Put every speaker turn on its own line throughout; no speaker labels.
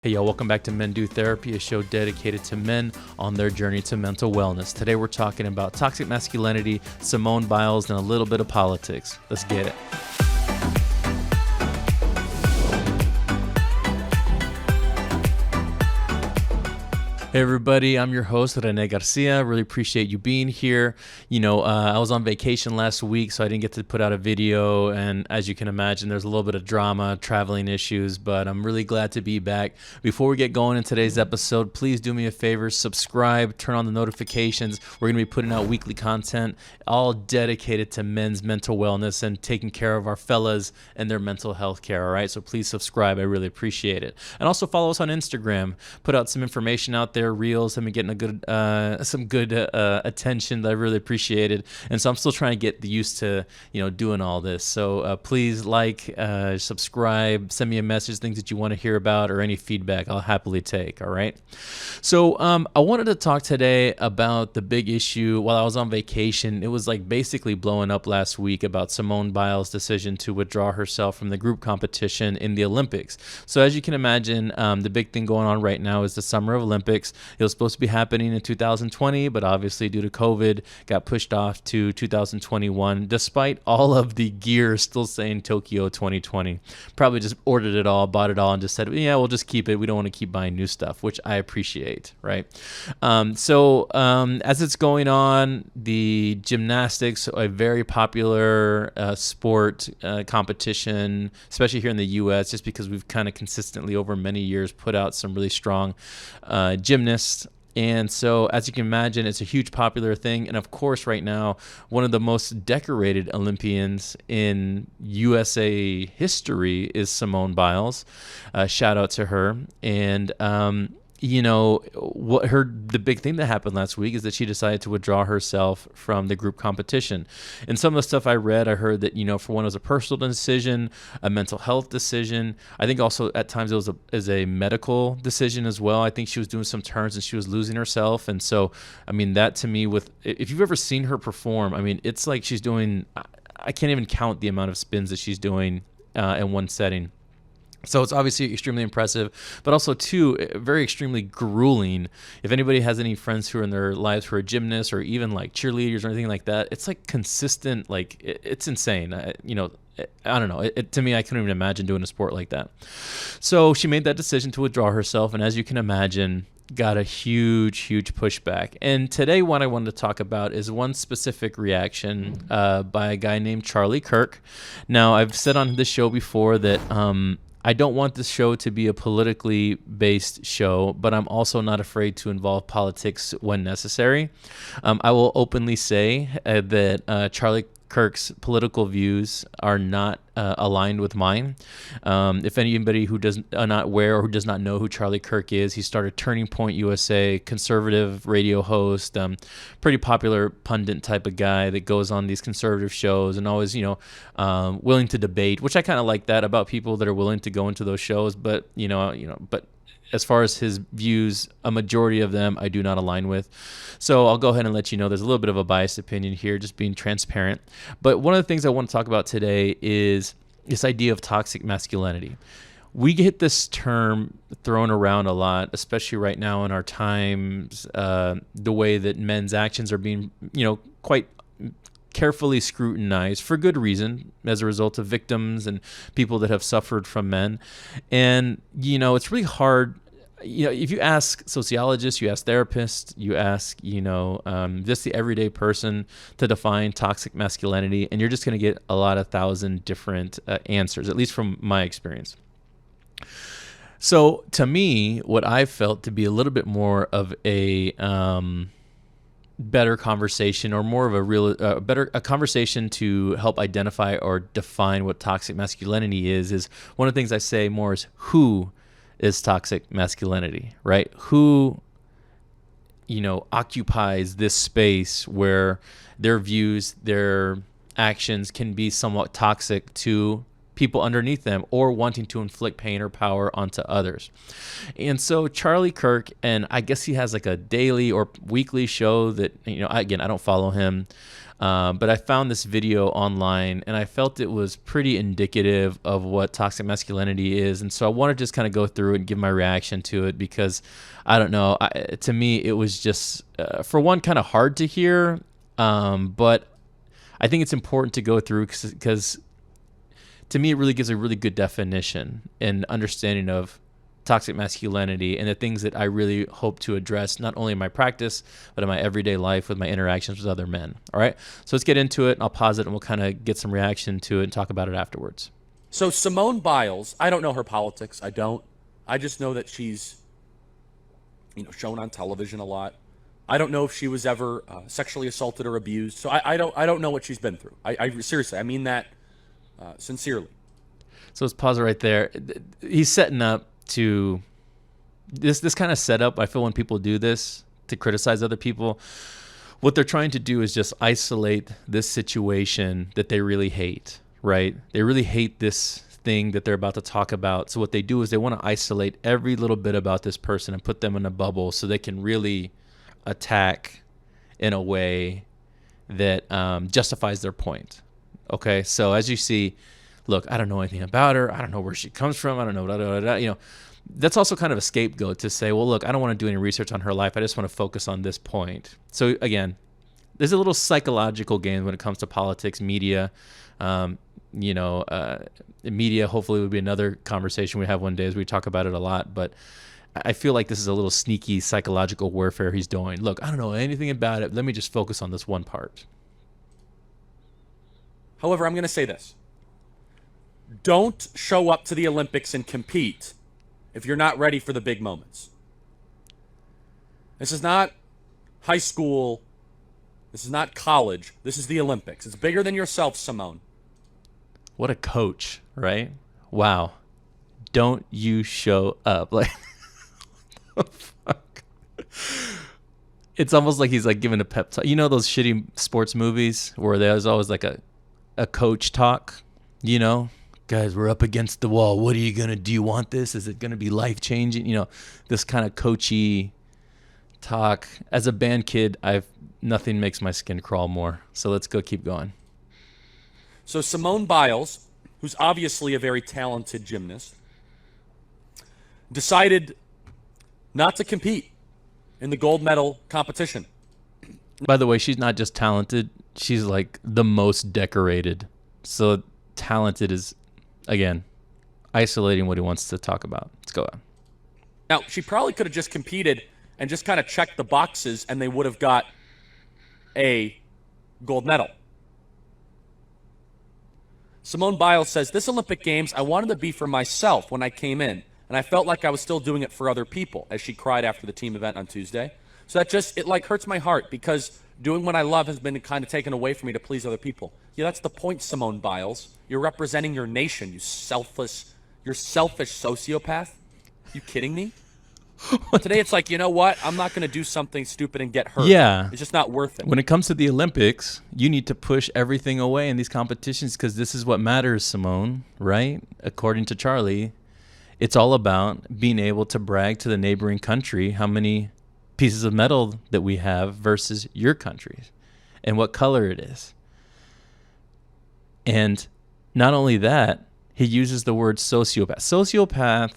Hey y'all, welcome back to Men Do Therapy, a show dedicated to men on their journey to mental wellness. Today we're talking about toxic masculinity, Simone Biles, and a little bit of politics. Let's get it. Hey everybody, I'm your host, Rene Garcia. Really appreciate you being here. I was on vacation last week, so I didn't get to put out a video. And as you can imagine, there's a little bit of drama, traveling issues, but I'm really glad to be back. Before we get going in today's episode, please do me a favor, subscribe, turn on the notifications. We're going to be putting out weekly content, all dedicated to men's mental wellness and taking care of our fellas and their mental health care, all right? So please subscribe. I really appreciate it. And also follow us on Instagram. Put out some information out there. Reels have been getting some good attention that I really appreciated, and so I'm still trying to get used to doing all this. So please subscribe, send me a message, things that you want to hear about, or any feedback I'll happily take. All right. So I wanted to talk today about the big issue while I was on vacation. It was basically blowing up last week about Simone Biles' decision to withdraw herself from the group competition in the Olympics. So as you can imagine, the big thing going on right now is the Summer Olympics. It was supposed to be happening in 2020, but obviously due to COVID, got pushed off to 2021, despite all of the gear still saying Tokyo 2020. Probably just ordered it all, bought it all, and just said, yeah, we'll just keep it. We don't want to keep buying new stuff, which I appreciate, right? As it's going on, the gymnastics, a very popular sport competition, especially here in the U.S., just because we've kind of consistently over many years put out some really strong gymnasts. And so, as you can imagine, it's a huge popular thing. And of course, right now, one of the most decorated Olympians in USA history is Simone Biles. Shout out to her. And, the big thing that happened last week is that she decided to withdraw herself from the group competition. And some of the stuff I read, I heard that, for one, it was a personal decision, a mental health decision. I think also at times it was a medical decision as well. I think she was doing some turns and she was losing herself. And so, that to me, if you've ever seen her perform, it's like she's doing, I can't even count the amount of spins that she's doing in one setting. So it's obviously extremely impressive, but also, too, very extremely grueling. If anybody has any friends who are in their lives who are gymnasts or even cheerleaders or anything like that, it's consistent, it's insane. I don't know. To me, I couldn't even imagine doing a sport like that. So she made that decision to withdraw herself, and as you can imagine, got a huge pushback. And today what I wanted to talk about is one specific reaction by a guy named Charlie Kirk. Now, I've said on this show before that I don't want this show to be a politically based show, but I'm also not afraid to involve politics when necessary. I will openly say that Charlie Kirk's political views are not aligned with mine. If anybody who does not aware or who does not know who Charlie Kirk is, he started Turning Point USA, conservative radio host, pretty popular pundit type of guy that goes on these conservative shows and always, willing to debate, which I kind of like that about people that are willing to go into those shows. But but as far as his views, a majority of them I do not align with. So I'll go ahead and let you know there's a little bit of a biased opinion here, just being transparent. But one of the things I want to talk about today is this idea of toxic masculinity. We get this term thrown around a lot, especially right now in our times, the way that men's actions are being, quite carefully scrutinized for good reason as a result of victims and people that have suffered from men. And, it's really hard. If you ask sociologists, you ask therapists, you ask, just the everyday person to define toxic masculinity, and you're just going to get a lot of thousand different answers, at least from my experience. So to me, what I felt to be a little bit more of a better conversation, or more of a conversation to help identify or define what toxic masculinity is one of the things I say more is who is toxic masculinity, right? Who, occupies this space where their views, their actions can be somewhat toxic to people underneath them or wanting to inflict pain or power onto others. And so Charlie Kirk, and I guess he has like a daily or weekly show that, again, I don't follow him. But I found this video online and I felt it was pretty indicative of what toxic masculinity is. And so I want to just kind of go through and give my reaction to it because I don't know. To me, it was just, for one, kind of hard to hear. But I think it's important to go through because to me, it really gives a really good definition and understanding of toxic masculinity and the things that I really hope to address, not only in my practice, but in my everyday life with my interactions with other men. All right. So let's get into it. I'll pause it and we'll kind of get some reaction to it and talk about it afterwards.
So Simone Biles, I don't know her politics. I don't. I just know that she's, shown on television a lot. I don't know if she was ever sexually assaulted or abused. So I don't know what she's been through. I seriously, I mean that sincerely.
So let's pause it right there. He's setting up to this kind of setup. I feel when people do this to criticize other people, what they're trying to do is just isolate this situation that they really hate, right? They really hate this thing that they're about to talk about. So what they do is they want to isolate every little bit about this person and put them in a bubble so they can really attack in a way that justifies their point. Okay, so as you see, look, I don't know anything about her. I don't know where she comes from. I don't know, blah, blah, blah, blah. That's also kind of a scapegoat to say, well, look, I don't want to do any research on her life. I just want to focus on this point. So again, there's a little psychological game when it comes to politics, media. Media hopefully would be another conversation we have one day as we talk about it a lot. But I feel like this is a little sneaky psychological warfare he's doing. Look, I don't know anything about it. Let me just focus on this one part.
However, I'm going to say this. Don't show up to the Olympics and compete if you're not ready for the big moments. This is not high school. This is not college. This is the Olympics. It's bigger than yourself, Simone.
What a coach, right? Wow. Don't you show up. Like, what the fuck? It's almost like he's like giving a pep talk. You know those shitty sports movies where there's always like a coach talk, Guys, we're up against the wall. What are you going to do? You want this? Is it going to be life-changing? This kind of coachy talk. As a band kid, nothing makes my skin crawl more. So let's go keep going.
So Simone Biles, who's obviously a very talented gymnast, decided not to compete in the gold medal competition.
By the way, she's not just talented. She's like the most decorated. So talented is, again, isolating what he wants to talk about. Let's go on.
Now, she probably could have just competed and just kind of checked the boxes and they would have got a gold medal. Simone Biles says, this Olympic Games, I wanted to be for myself when I came in, and I felt like I was still doing it for other people, as she cried after the team event on Tuesday. So it hurts my heart because doing what I love has been kind of taken away from me to please other people. Yeah, that's the point, Simone Biles. You're representing your nation, you're selfish sociopath. You kidding me? Today it's like, you know what? I'm not going to do something stupid and get hurt.
Yeah.
It's just not worth it.
When it comes to the Olympics, you need to push everything away in these competitions because this is what matters, Simone, right? According to Charlie, it's all about being able to brag to the neighboring country how many pieces of metal that we have versus your country's and what color it is. And not only that, he uses the word sociopath. Sociopath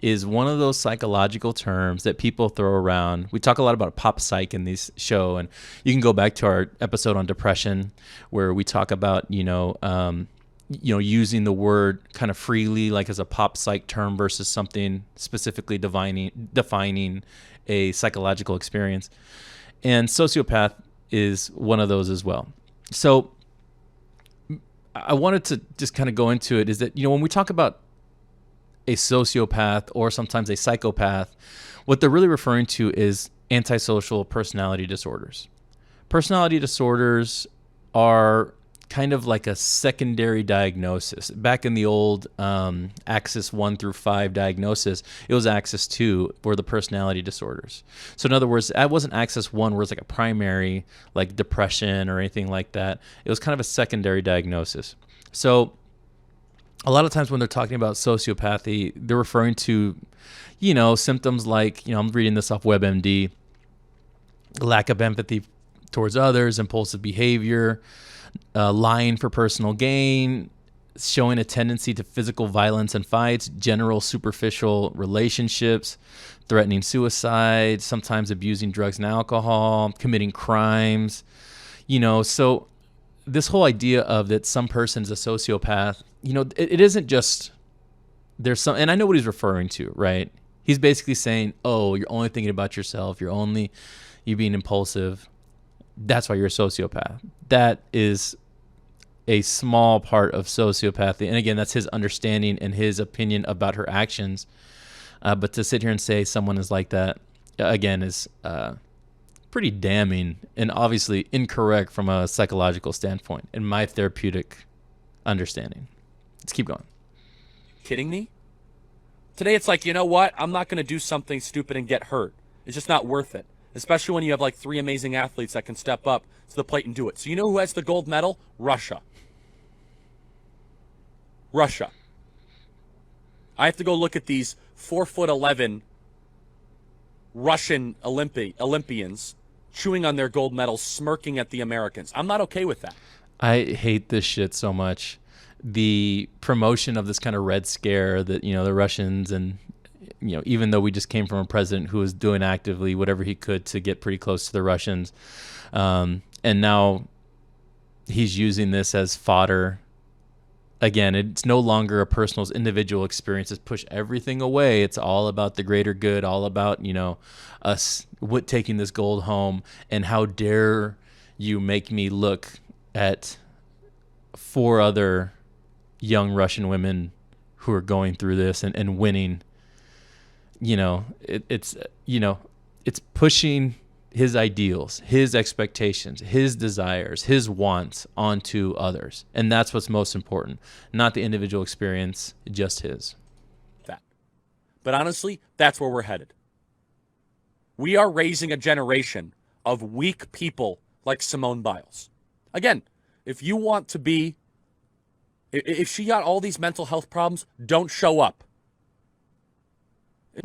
is one of those psychological terms that people throw around. We talk a lot about pop psych in this show, and you can go back to our episode on depression where we talk about, using the word kind of freely, like as a pop psych term versus something specifically defining a psychological experience. And sociopath is one of those as well. So I wanted to just kind of go into it is that, when we talk about a sociopath or sometimes a psychopath, what they're really referring to is antisocial personality disorders. Personality disorders are kind of like a secondary diagnosis. Back in the old Axis 1 through 5 diagnosis, it was Axis 2 were the personality disorders. So in other words, that wasn't Axis 1 where it's like a primary, like depression or anything like that. It was kind of a secondary diagnosis. So a lot of times when they're talking about sociopathy, they're referring to, symptoms like, I'm reading this off WebMD, lack of empathy towards others, impulsive behavior, lying for personal gain, showing a tendency to physical violence and fights, general superficial relationships, threatening suicide, sometimes abusing drugs and alcohol, committing crimes. So this whole idea of that some person is a sociopath, it isn't just there's some, and I know what he's referring to, right? He's basically saying, oh, you're only thinking about yourself. You being impulsive. That's why you're a sociopath. That is a small part of sociopathy. And again, that's his understanding and his opinion about her actions. But to sit here and say someone is like that, again, is pretty damning and obviously incorrect from a psychological standpoint in my therapeutic understanding. Let's keep going.
Kidding me? Today it's like, you know what? I'm not going to do something stupid and get hurt. It's just not worth it. Especially when you have like 3 amazing athletes that can step up to the plate and do it. So you know who has the gold medal? Russia. I have to go look at these 4'11" Russian Olympians chewing on their gold medals, smirking at the Americans. I'm not okay with that.
I hate this shit so much. The promotion of this kind of Red Scare that, the Russians and, even though we just came from a president who was doing actively whatever he could to get pretty close to the Russians. And now he's using this as fodder. Again, it's no longer a personal individual experience. It's push everything away. It's all about the greater good, all about, us taking this gold home. And how dare you make me look at 4 other young Russian women who are going through this and winning. It's pushing his ideals, his expectations, his desires, his wants onto others. And that's what's most important, not the individual experience, just his.
But honestly, that's where we're headed. We are raising a generation of weak people like Simone Biles. Again, if you want to be, if she got all these mental health problems, don't show up.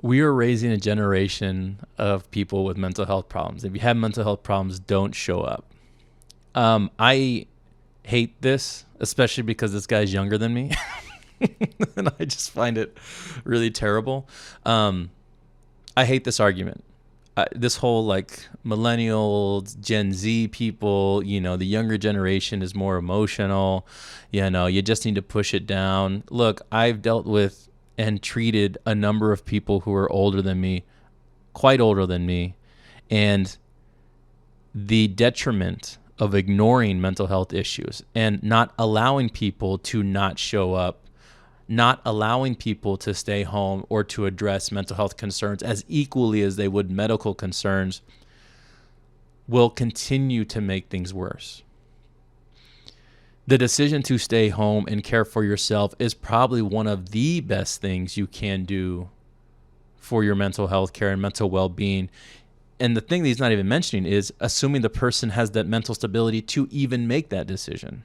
We are raising a generation of people with mental health problems. If you have mental health problems, don't show up. I hate this, especially because this guy's younger than me. And I just find it really terrible. I hate this argument. This whole millennials, Gen Z people, the younger generation is more emotional. You just need to push it down. Look, I've dealt with and treated a number of people who are older than me, quite older than me, and the detriment of ignoring mental health issues and not allowing people to not show up, not allowing people to stay home or to address mental health concerns as equally as they would medical concerns will continue to make things worse. The decision to stay home and care for yourself is probably one of the best things you can do for your mental health care and mental well-being. And the thing that he's not even mentioning is assuming the person has that mental stability to even make that decision.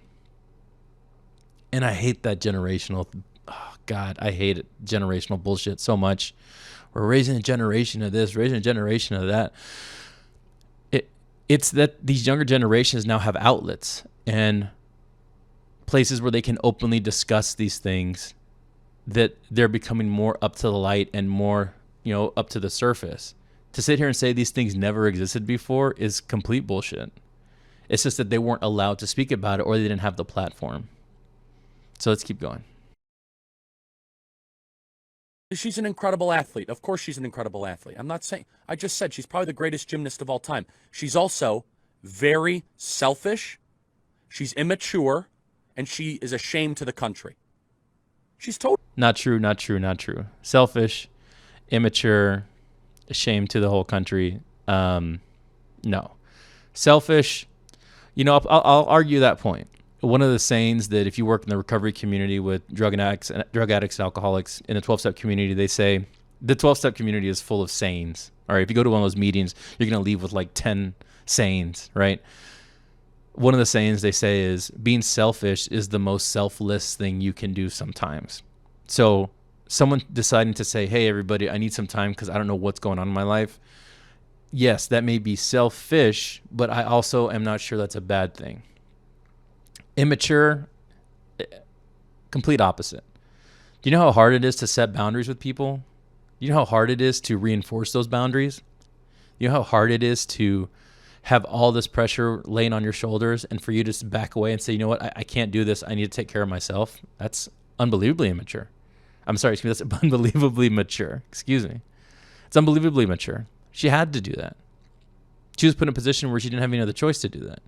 And I hate that generational, I hate it, generational bullshit so much. We're raising a generation of this, raising a generation of that. It's that these younger generations now have outlets and places where they can openly discuss these things, that they're becoming more up to the light and more, up to the surface. To sit here and say these things never existed before is complete bullshit. It's just that they weren't allowed to speak about it or they didn't have the platform. So let's keep going.
She's an incredible athlete. Of course she's an incredible athlete. I just said she's probably the greatest gymnast of all time. She's also very selfish. She's immature. And she is a shame to the country. She's totally...
Not true. Selfish, immature, a shame to the whole country. No. Selfish, I'll argue that point. One of the sayings that if you work in the recovery community with drug addicts and alcoholics in the 12-step community, they say the 12-step community is full of sayings. All right, if you go to one of those meetings, you're going to leave with 10 sayings, right? one of the sayings they say is being selfish is the most selfless thing you can do sometimes. So someone deciding to say, hey, everybody, I need some time because I don't know what's going on in my life. Yes, that may be selfish, but I also am not sure that's a bad thing. Immature, complete opposite. Do you know how hard it is to set boundaries with people? You know how hard it is to reinforce those boundaries? You know how hard it is to have all this pressure laying on your shoulders and for you to just back away and say, you know what, I can't do this. I need to take care of myself. That's unbelievably immature. I'm sorry, excuse me, that's unbelievably mature. Excuse me. It's unbelievably mature. She had to do that. She was put in a position where she didn't have any other choice to do that.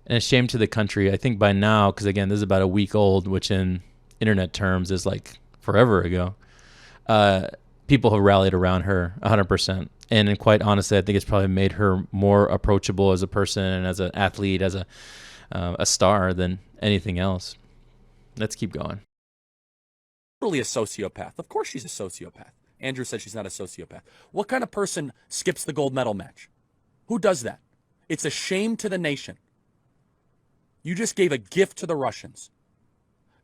And a shame to the country. I think by now, because again, this is about a week old, which in internet terms is like forever ago, people have rallied around her 100%. And quite honestly, I think it's probably made her more approachable as a person and as an athlete, as a star than anything else. Let's keep going.
Totally a sociopath. Of course she's a sociopath. Andrew said she's not a sociopath. What kind of person skips the gold medal match? Who does that? It's a shame to the nation. You just gave a gift to the Russians.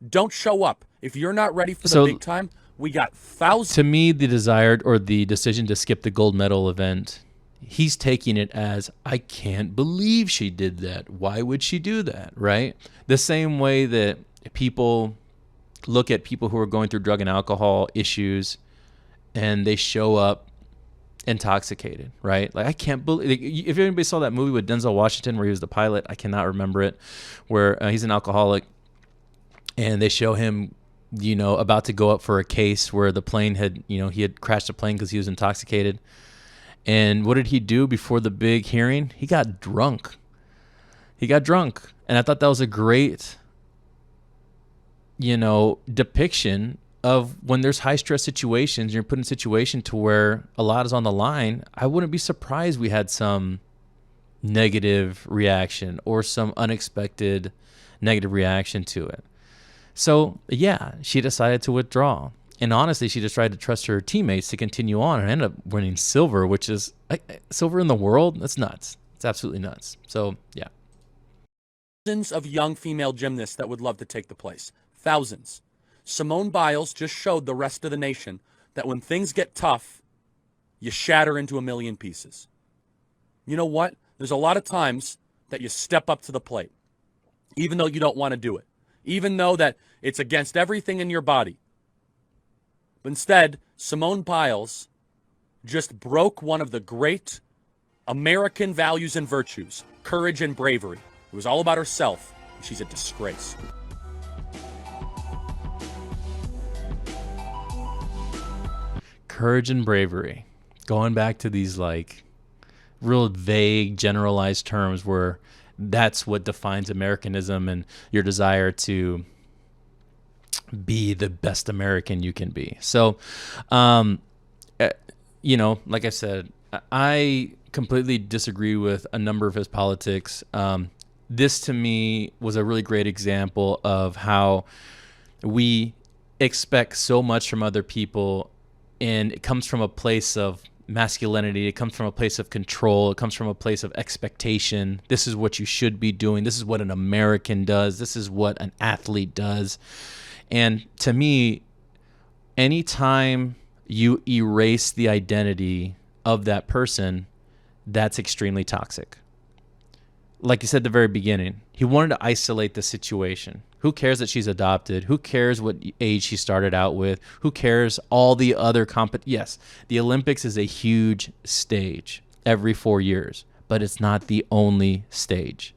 Don't show up. If you're not ready for the big time, we got thousands.
To me, the desired or the decision to skip the gold medal event, he's taking it as, I can't believe she did that. Why would she do that, right? The same way that people look at people who are going through drug and alcohol issues and they show up intoxicated, right? Like, I can't believe, if anybody saw that movie with Denzel Washington where he was the pilot, I cannot remember it, where he's an alcoholic and they show him, you know, about to go up for a case where the plane had, you know, he had crashed the plane because he was intoxicated. And what did he do before the big hearing? He got drunk. And I thought that was a great, you know, depiction of when there's high stress situations, you're put in a situation to where a lot is on the line. I wouldn't be surprised we had some negative reaction or some unexpected negative reaction to it. So yeah, she decided to withdraw. And honestly, she just tried to trust her teammates to continue on and ended up winning silver, which is silver in the world. That's nuts. It's absolutely nuts. So yeah.
Thousands of young female gymnasts that would love to take the place. Thousands. Simone Biles just showed the rest of the nation that when things get tough, you shatter into a million pieces. You know what? There's a lot of times that you step up to the plate, even though you don't want to do it, even though that it's against everything in your body. But instead, Simone Biles just broke one of the great American values and virtues, courage and bravery. It was all about herself, and she's a disgrace.
Courage and bravery. Going back to these like real vague, generalized terms where that's what defines Americanism and your desire to be the best American you can be. So, you know, like I said, I completely disagree with a number of his politics. This to me was a really great example of how we expect so much from other people, and it comes from a place of masculinity. It comes from a place of control. It comes from a place of expectation. This is what you should be doing. This is what an American does. This is what an athlete does. And to me, anytime you erase the identity of that person, that's extremely toxic. Like you said at the very beginning, he wanted to isolate the situation. Who cares that she's adopted? Who cares what age she started out with? Who cares all the other Yes, the Olympics is a huge stage every 4 years, but it's not the only stage,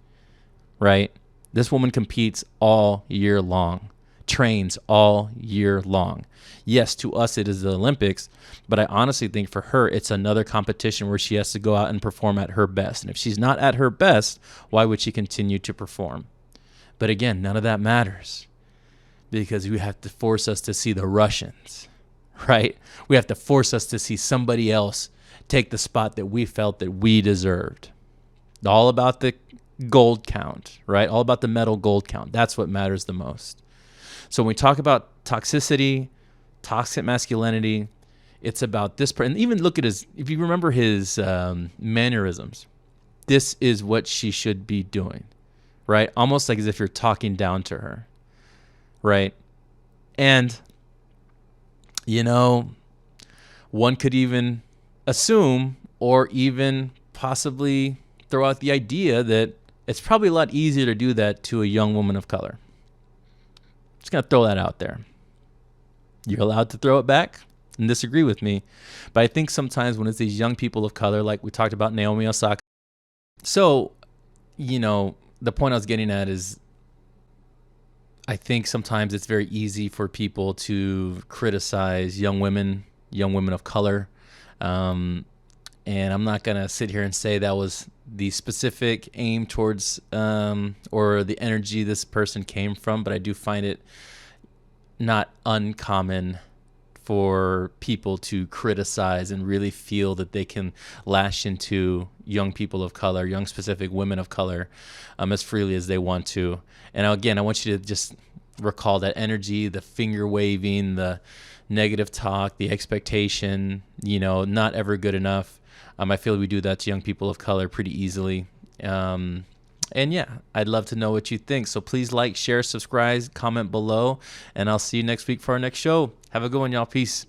right? This woman competes all year long, trains all year long. Yes, to us it is the Olympics, but I honestly think for her it's another competition where she has to go out and perform at her best. And if she's not at her best, why would she continue to perform? But again, none of that matters because we have to force us to see the Russians, right? We have to force us to see somebody else take the spot that we felt that we deserved. All about the gold count, right? All about the medal gold count. That's what matters the most. So when we talk about toxicity, toxic masculinity, it's about this. And even look at his, if you remember his mannerisms, this is what she should be doing, right? Almost like as if you're talking down to her, right? And, one could even assume or even possibly throw out the idea that it's probably a lot easier to do that to a young woman of color. Just going to throw that out there. You're allowed to throw it back and disagree with me. But I think sometimes when it's these young people of color, like we talked about Naomi Osaka. So, the point I was getting at is I think sometimes it's very easy for people to criticize young women of color. And I'm not going to sit here and say that was the specific aim towards or the energy this person came from, but I do find it not uncommon for people to criticize and really feel that they can lash into young people of color, young specific women of color, as freely as they want to. And again, I want you to just recall that energy, the finger waving, the negative talk, the expectation, not ever good enough. I feel we do that to young people of color pretty easily. And yeah, I'd love to know what you think. So please like, share, subscribe, comment below, and I'll see you next week for our next show. Have a good one, y'all. Peace.